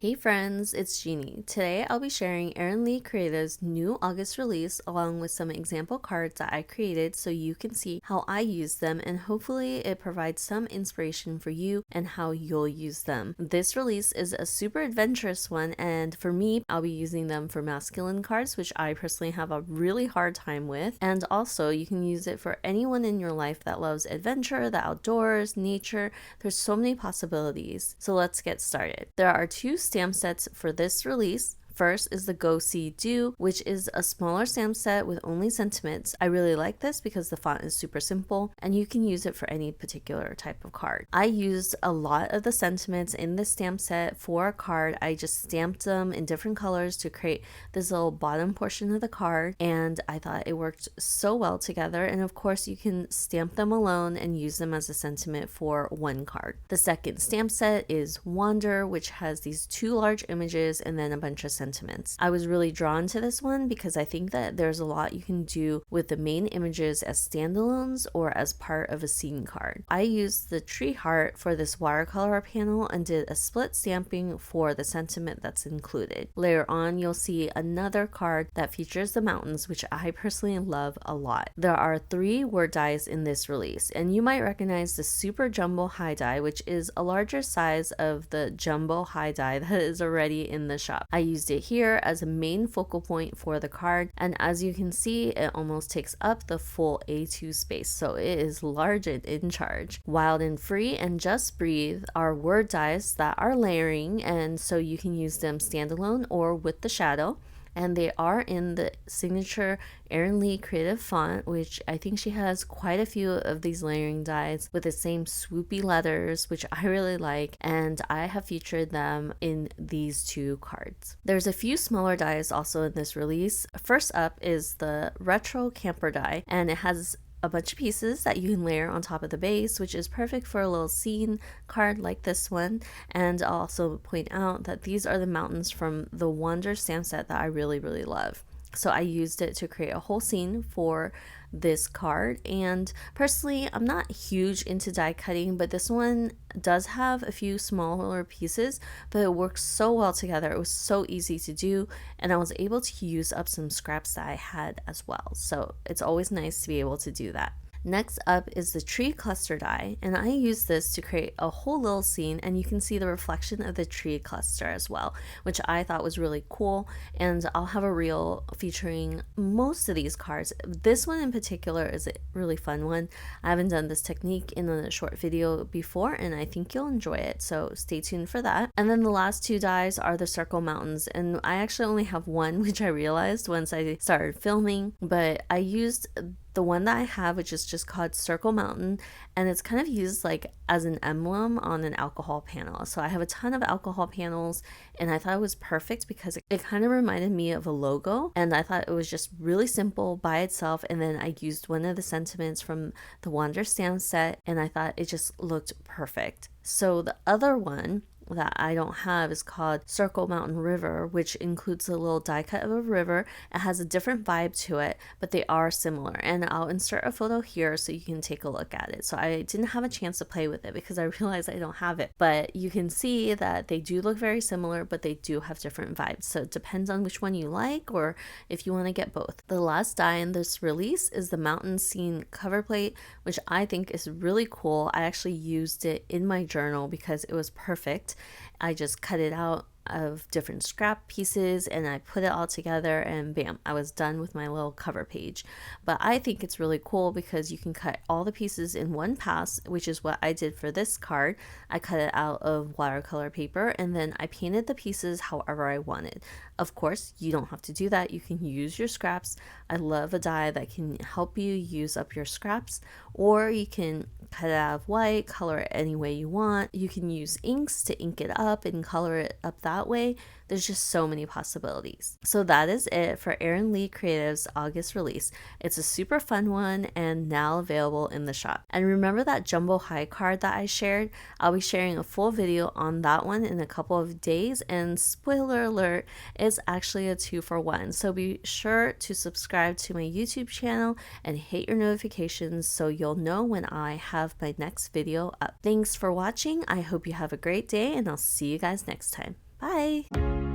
Hey friends, it's Jeannie. Today I'll be sharing Erin Creative's new August release along with some example cards that I created so you can see how I use them and hopefully it provides some inspiration for you and how you'll use them. This release is a super adventurous one, and for me, I'll be using them for masculine cards, which I personally have a really hard time with. And also you can use it for anyone in your life that loves adventure, the outdoors, nature. There's so many possibilities. So let's get started. There are two stamp sets for this release. First is the Go See Do, which is a smaller stamp set with only sentiments. I really like this because the font is super simple and you can use it for any particular type of card. I used a lot of the sentiments in this stamp set for a card. I just stamped them in different colors to create this little bottom portion of the card, and I thought it worked so well together. And of course you can stamp them alone and use them as a sentiment for one card. The second stamp set is Wander, which has these two large images and then a bunch of sentiments. I was really drawn to this one because I think that there's a lot you can do with the main images as standalones or as part of a scene card. I used the tree heart for this watercolor panel and did a split stamping for the sentiment that's included. Later on, you'll see another card that features the mountains, which I personally love a lot. There are 3 word dies in this release, and you might recognize the Super Jumbo High die, which is a larger size of the Jumbo High die that is already in the shop. I used it here as a main focal point for the card, and as you can see, it almost takes up the full A2 space, so it is large and in charge. Wild and Free and Just Breathe are word dies that are layering, and so you can use them standalone or with the shadow. And they are in the signature Erin Lee Creative font, which I think she has quite a few of these layering dies with the same swoopy letters, which I really like, and I have featured them in these 2 cards. There's a few smaller dies also in this release. First up is the Retro Camper die, and it has a bunch of pieces that you can layer on top of the base, which is perfect for a little scene card like this one. And I'll also point out that these are the mountains from the Wander stamp set that I really love. So I used it to create a whole scene for this card, and personally I'm not huge into die cutting, but this one does have a few smaller pieces, but it works so well together. It was so easy to do, and I was able to use up some scraps that I had as well, so it's always nice to be able to do that. Next up is the tree cluster die, and I use this to create a whole little scene, and you can see the reflection of the tree cluster as well, which I thought was really cool, and I'll have a reel featuring most of these cards. This one in particular is a really fun one. I haven't done this technique in a short video before, and I think you'll enjoy it, so stay tuned for that. And then the last 2 dies are the circle mountains, and I actually only have one, which I realized once I started filming, but I used the one that I have, which is just called Circle Mountain, and it's kind of used like as an emblem on an alcohol panel. So I have a ton of alcohol panels, and I thought it was perfect because it kind of reminded me of a logo, and I thought it was just really simple by itself. And then I used one of the sentiments from the Wander stamp set, and I thought it just looked perfect. So the other one that I don't have is called Circle Mountain River, which includes a little die cut of a river. It has a different vibe to it, but they are similar, and I'll insert a photo here so you can take a look at it. So I didn't have a chance to play with it because I realized I don't have it, but you can see that they do look very similar, but they do have different vibes, so it depends on which one you like or if you want to get both. The last die in this release is the Mountain Scene cover plate, which I think is really cool. I actually used it in my journal because it was perfect. I just cut it out of different scrap pieces and I put it all together, and bam, I was done with my little cover page. But I think it's really cool because you can cut all the pieces in one pass, which is what I did for this card. I cut it out of watercolor paper and then I painted the pieces however I wanted. Of course, you don't have to do that. You can use your scraps. I love a die that can help you use up your scraps, or you can cut it out of white, color it any way you want. You can use inks to ink it up and color it up that way. There's just so many possibilities. So that is it for Erin Lee Creative's August release. It's a super fun one and now available in the shop. And remember that Jumbo High card that I shared? I'll be sharing a full video on that one in a couple of days, and spoiler alert, it's actually a 2-for-1. So be sure to subscribe to my YouTube channel and hit your notifications so you'll know when I have my next video up. Thanks for watching. I hope you have a great day, and I'll see you guys next time. Bye!